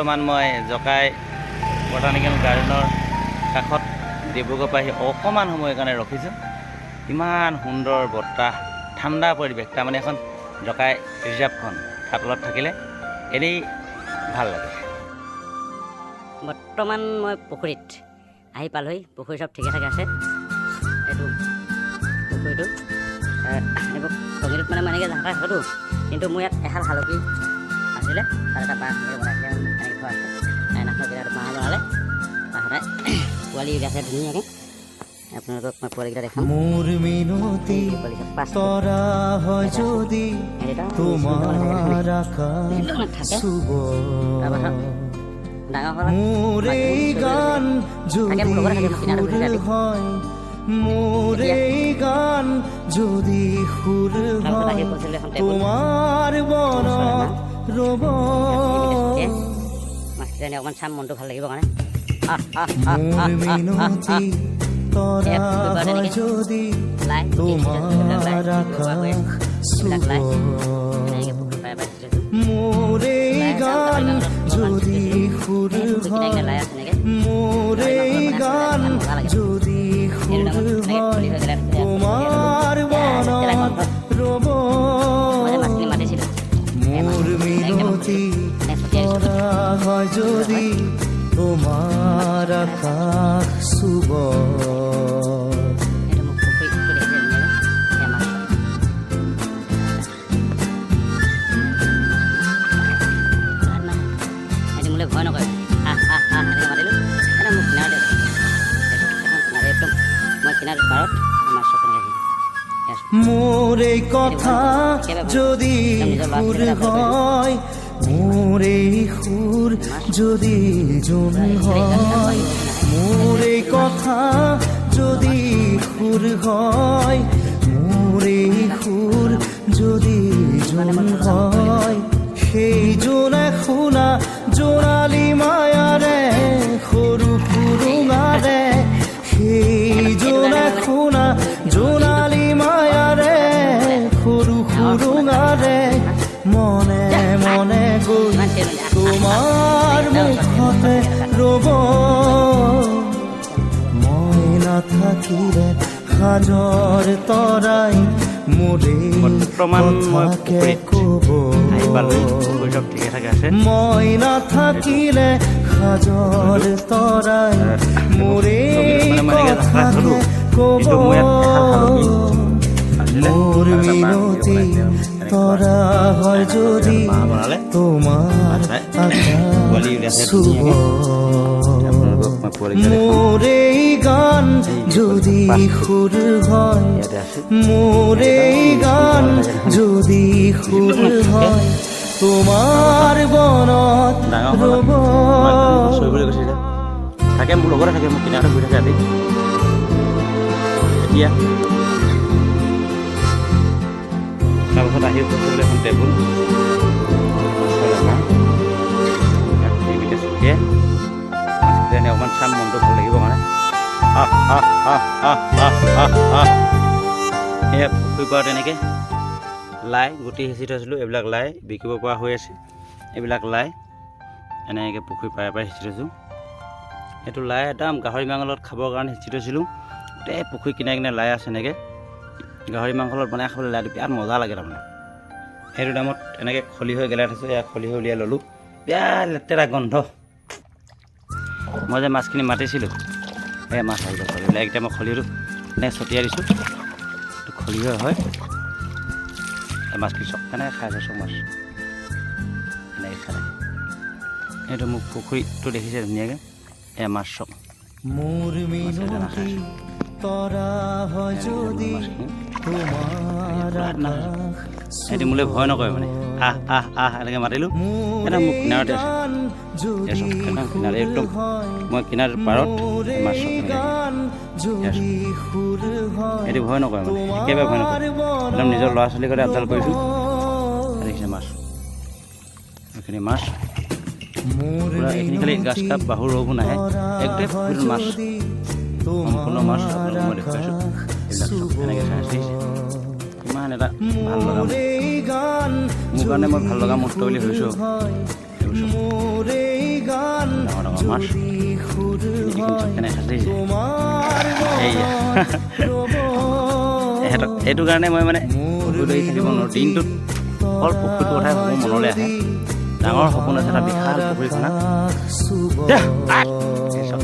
বৰ্তমান মই জকাই বটানিকেল গাৰ্ডেনৰ কাষত ডিব্ৰুগড়ৰ পৰা আহি অকণমান সময়ৰ কাৰণে ৰখিছোঁ। ইমান সুন্দৰ বতাহ, ঠাণ্ডা পৰিৱেশ। তাৰমানে এখন জকাই ৰিজাৰ্ভখন কাটলত থাকিলে এনেই ভাল লাগে। বৰ্তমান মই পুখুৰীত আহি পালোহি। পুখুৰী চব ঠিকে থাকে আছে। এইটো পুখুৰীটো এইবোৰ টঙিটোত মানে মই এনেকৈ জাহাটা থাকোঁতো, কিন্তু মোৰ ইয়াত এহাল হালধি আছিলে, তাত এটা বাঁহ এনেকৈ বনাইছিলে, এনেকৈ থোৱা আছে। নাখৰ কিনাৰত বাঁহ বনালে, তাহাঁতে পোৱালি উলিয়াইছে ধুনীয়াকৈ। আপোনালোকক মই পোৱালিকেইটা দেখাম। মোৰ মিনতি তৰা হয় যদি তোমাৰ আকাশ চুব, মোৰ এই গান যদি সুৰ হয়, মোৰ এই গান যদি সুৰ হয়, তোমাৰ মনত ৰব। মাছকেইটা অকণমান চাম, মনটো ভাল লাগিব কাৰণে। মোৰ মিনতি তৰা হয় যদি তোমাৰ আকাশ চুব, মোৰ এই গান যদি সুৰ হয়, মোৰ এই গান যদি সুৰ হয়, তোমাৰ মনত ৰব। মোৰ মিনতি তৰা হয় যদি তোমাৰ আকাশ চুব। ভয় নকৰে, এনেকৈ মাতিলোঁ। এতিয়া মোক কিনাৰতে একদম মই কিনাৰত পাৰত মাছ কেনেকৈ মোৰ এই কথা যদি সুৰ হয়, মোৰ এই সুৰ যদি জোন হয়, মোৰ এই কথা যদি সুৰ হয়, মোৰ এই সুৰ যদি জোন হয়, সেই জোনে শুনা জোনালী মায়াৰে সৰু সুৰুঙাৰে, সেই জোনে শুনা জোনালী মায়াৰে সৰু সুৰুঙাৰে, মনে মনে গৈ তোমাৰ মুখতে ৰব। মই নাথাকিলে সাজৰ তৰাই মোৰে বৰ্তমান মই কব। আহি পালোহি। পুখুৰী চব ঠিকে থাকে আছে। মই নাথাকিলে সাজৰ তৰাই মোৰে কথাকে কব। মোৰ মিনতি তৰা হয় যদি তোমাৰ আকাশ চুব, মোৰ এই গান যদি সুৰ হয়, মোৰ এই গান যদি সুৰ হয়, তোমাৰ বনত ৰব। থাকে মোৰ লগতে থাকে, মোৰ কিনাৰতে বহি থাকে ৰাতি। এতিয়া তাৰপাছত আহি বস্তুবিলাক এখন টেবুল চকিয়ে মাছকেইটা অকণমান চাম, মনটো ভাল লাগিব কাৰণে। সেয়া পুখুৰীৰ পৰা তেনেকৈ লাই গুটি সিঁচি থৈছিলোঁ, এইবিলাক লাই বিকিব পৰা হৈ আছে। এইবিলাক লাই এনেকৈ পুখুৰী পাৰে পাৰে সিঁচি থৈছোঁ। সেইটো লাই একদম গাহৰি মাংসৰ লগত খাবৰ কাৰণে সিঁচি থৈছিলোঁ। গোটেই পুখুৰী কিনাৰে কিনাৰে লাই আছে। এনেকৈ গাহৰি মাংসৰ লগত বনাই খাবলৈ লাইটো বিৰাট মজা লাগে। তাৰমানে সেইটো দামত এনেকৈ খলি হৈ গেলাই থৈছোঁ। এয়া খলি হৈ উলিয়াই ল'লোঁ। বিৰাট লেতেৰা গোন্ধ। মই যে মাছখিনি মাতিছিলোঁ, এই মাছ আহিব খলি। এতিয়া মই খলিটো এনেকৈ ছটিয়াই দিছোঁ। এইটো খলি হৈ হয়। এই মাছখিনি চব কেনেকৈ খাই আছে, চব মাছ এনেকৈ খায়। এইটো মোক পুখুৰীটো দেখিছে ধুনীয়াকৈ। এয়া মাছ চব মোৰ মিনতি তৰা হয় যদি তোমাৰ আকাশ সিহঁতি মোলৈ ভয় নকৰে মানে। এনেকৈ মাতিলোঁ, এটা মোক কিনাৰতে আছে। কিনাৰে একদম মই কিনাৰ পাৰত মাছ চব সিহঁতি ভয় নকৰে মানে, একেবাৰে ভয় নকৰে। একদম নিজৰ ল'ৰা ছোৱালীৰ কাৰণে আপডাল কৰিছোঁ। দেখিছে মাছ, এইখিনি মাছ পুৰা। এইখিনি খালি গাছ কাপ বাহু ৰৌবোৰ নাহে, একদম ফুল মাছ, সম্পূৰ্ণ মাছ আপোনালোকক মই দেখুৱাইছোঁ। এইবিলাক চব এনেকৈ চাই আছে। ইমান এটা ভাল লগা মোৰ কাৰণে মই ভাল লগা মুহূৰ্ত বুলি ভাবিছোঁ। মাছ কেনেকৈ খাইছে এইয়া এহেঁতক সেইটো কাৰণে মই মানে পুখুৰীত আহি থাকিব নোৱাৰোঁ দিনটোত অকল পুখুৰীটোৰ কথাই মোৰ মনলৈ আহে ডাঙৰ সপোন আছে এটা বিশাল পুখুৰী খনা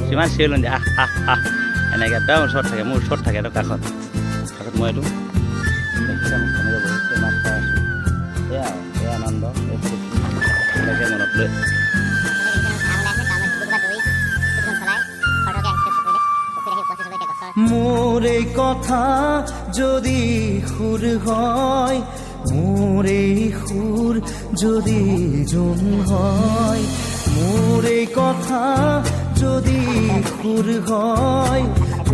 যিমান চিঞৰলোঁ যে এনেকৈ একদম ওচৰত থাকে মোৰ ওচৰত থাকে এইটো কাষত মই এইটো দেখিছে মোক কেনেকৈ বহুত মাছ খাই আছোঁ এয়া এই আনন্দ এই ফূৰ্তি মনত লৈ মোৰ এই কথা যদি সুৰ হয় মোৰ এই সুৰ যদি জোন হয় মোৰ এই কথা যদি সুৰ হয়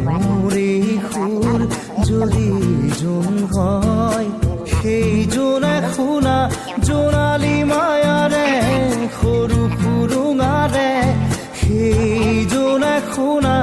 মোৰ এই সুৰ যদি জোন হয় সেই জোনে শুনা জোনালী মায়াৰে সৰু সুৰুঙাৰে সেই জোনে শুনা